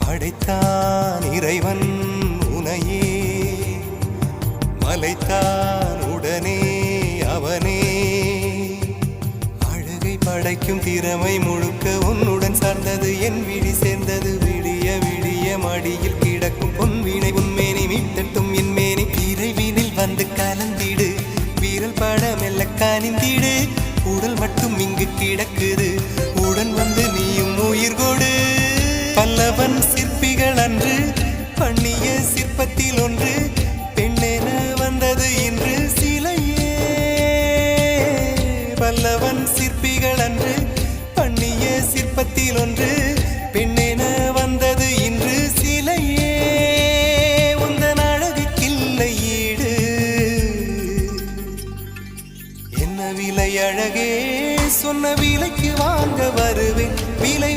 படைத்தான் இறைவன் உனையே மலைத்தான் உடனே அவனே அழகை படைக்கும் திறமை முழுக்க உன்னுடன் சார்ந்தது என் விழி சேர்ந்தது விடிய விடிய மடியில் கிடக்கும் பொன்வினை உன்மேனி மீட்டட்டும் என் மேனி இறைவினில் வந்து கலந்திடு வீரல் பட மெல்ல காணிந்திடு உடல் மட்டும் இங்கு கிடக்குது உடன் வந்து நீயும் உயிர் கொடு பல்லவன் சிற்பிகள் அன்று பண்ணிய சிற்பத்தில் ஒன்று பெண்ணென வந்தது இன்று சிலையே பல்லவன் சிற்பிகள் அன்று பண்ணிய சிற்பத்தில் ஒன்று பெண்ணென வந்தது இன்று சிலையே உந்தன் அழகுக்கில்லை ஈடு என்ன விலை அழகே சொன்ன விலைக்கு வாங்க வருவேன் விலை